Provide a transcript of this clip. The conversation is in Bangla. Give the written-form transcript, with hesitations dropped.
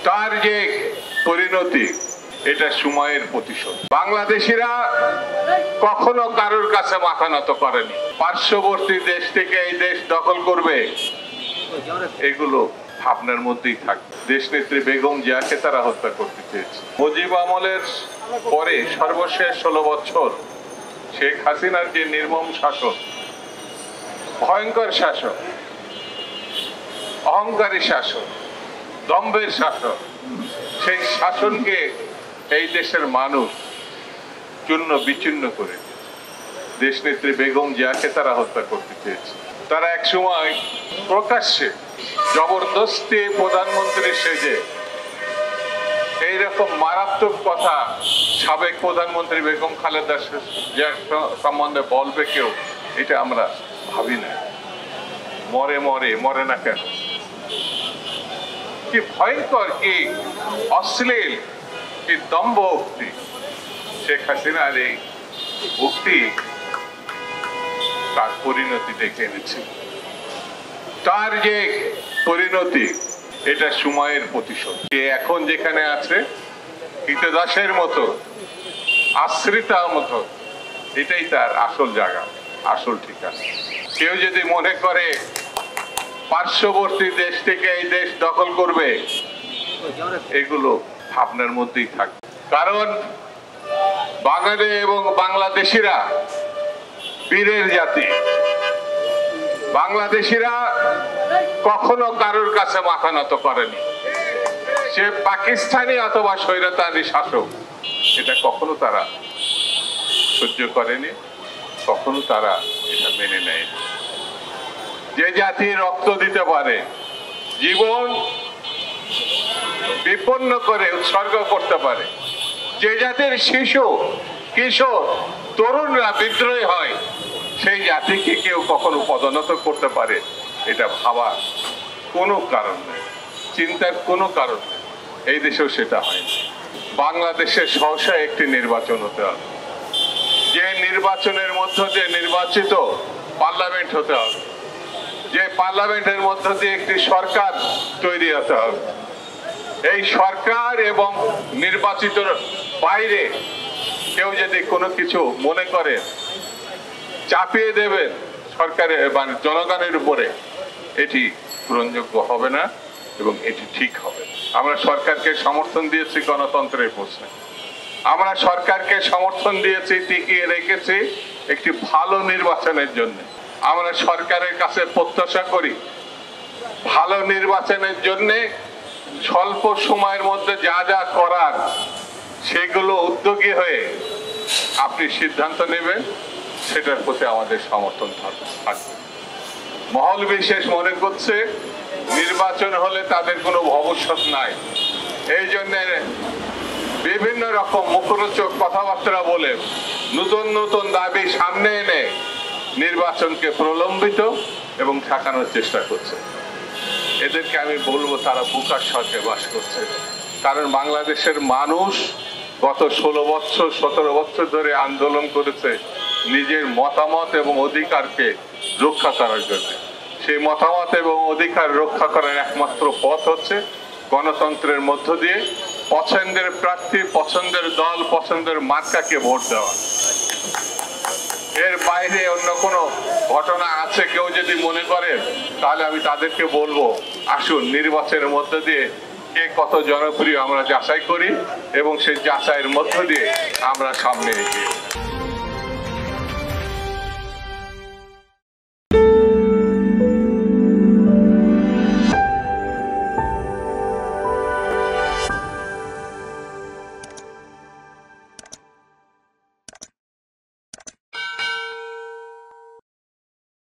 তার যে পরিণতি এটা সময়ের প্রতিশোধ। বাংলাদেশিরা কখনো কারোর কাছে মাথা নত করেনি। পার্শ্ববর্তী দেশ থেকে এই দেশ দখল করবে এগুলো ভাবনার মধ্যেই থাকবে। দেশনেত্রী বেগম জিয়াকে তারা হত্যা করতে চেয়েছে। মুজিব আমলের পরে সর্বশেষ 16 বছর শেখ হাসিনার যে নির্মম শাসন, ভয়ঙ্কর শাসন, অহংকারী শাসন, দম্ভের শাসন, সেই শাসনকে এই দেশের মানুষ চূর্ণ বিচ্ছিন্ন করে দেশনেত্রী বেগম জিয়াকে তারা হত্যা করতে চেয়েছে। তারা একসময় প্রকাশ্যে জবরদস্তি প্রধানমন্ত্রী সেজে এইরকম মারাত্মক কথা সাবেক প্রধানমন্ত্রী বেগম খালেদা জিয়ার সম্বন্ধে বলবে কেউ, এটা আমরা ভাবি না। মরে না কেন? কি ভয়ঙ্কর, কি অশ্লীল, কি দম্ভ উক্তি! শেখ হাসিনার এই উক্তি তার পরিণতি ডেকে এনেছে। তার যে পরিণতি এটা সময়ের প্রতিশোধ। এখন যেখানে আছে কীটদাসের মতো, আশ্রিতার মতো, এটাই তার আসল জায়গা, আসল ঠিকানা। কেউ যদি মনে করে পার্শ্ববর্তী দেশ থেকে এই দেশ দখল করবে, এগুলো ভাবনার মধ্যেই থাকবে। কারণ বাঙালি এবং বাংলাদেশিরা বীরের জাতি। বাংলাদেশিরা কখনো কারোর কাছে মাথা নত করেনি। সে পাকিস্তানি অথবা স্বৈরাচারী শাসক, এটা কখনো তারা সহ্য করেনি, কখনো তারা এটা মেনে নেয়নি। যে জাতি রক্ত দিতে পারে, জীবন বিপন্ন করে উৎসর্গ করতে পারে, যে জাতির শিশু, কিশোর, তরুণরা বিদ্রোহী হয়, সেই জাতিকে কেউ কখনো পদোন্নত করতে পারে, এটা ভাবার কোনো কারণ নেই, চিন্তার কোনো কারণ নেই। এই দেশেও সেটা হয়নি। বাংলাদেশে সহসা একটি নির্বাচন হতে হবে, যে নির্বাচনের মধ্য দিয়ে নির্বাচিত পার্লামেন্ট হতে হবে, যে পার্লামেন্টের মধ্য দিয়ে একটি সরকার তৈরি হতে হবে। এই সরকার এবং নির্বাচিত বাইরে কেউ যদি কোনো কিছু মনে করে চাপিয়ে দেবেন সরকারের মানে জনগণের উপরে, এটি গ্রহণযোগ্য হবে না এবং এটি ঠিক হবে। আমরা সরকারকে সমর্থন দিয়েছি গণতন্ত্রের প্রশ্নে, আমরা সরকারকে সমর্থন দিয়েছি, টিকিয়ে রেখেছি একটি ভালো নির্বাচনের জন্য। আমরা সরকারের কাছে প্রত্যাশা করি ভালো নির্বাচনের জন্য স্বল্প সময়ের মধ্যে যা যা করার সেগুলো উদ্যোগী হয়ে আপনি সিদ্ধান্ত নেবেন, সেটার প্রতি আমাদের সমর্থন থাকবে। মহল বিশেষ মনে করছে নির্বাচন হলে তাদের কোনো ভবিষ্যৎ নাই, এই জন্য বিভিন্ন রকম মুখরোচক কথাবার্তা বলে নতুন নতুন দাবি সামনে এনে নির্বাচনকে প্রলম্বিত এবং ঠেকানোর চেষ্টা করছে। এদেরকে আমি বলবো তারা বোকার স্বর্গে বাস করছে। কারণ বাংলাদেশের মানুষ গত 16 বছর 17 বছর ধরে আন্দোলন করেছে নিজের মতামত এবং অধিকারকে রক্ষা করার জন্য। সেই মতামত এবং অধিকার রক্ষা করার একমাত্র পথ হচ্ছে গণতন্ত্রের মধ্য দিয়ে পছন্দের প্রার্থী, পছন্দের দল, পছন্দের মার্কাকে ভোট দেওয়া। এর বাইরে অন্য কোনো ঘটনা আছে কেউ যদি মনে করে, তাহলে আমি তাদেরকে বলবো আসুন নির্বাচনের মধ্য দিয়ে কে কত জনপ্রিয় আমরা যাচাই করি এবং সেই যাচাইয়ের মধ্য দিয়ে আমরা সামনে এগিয়ে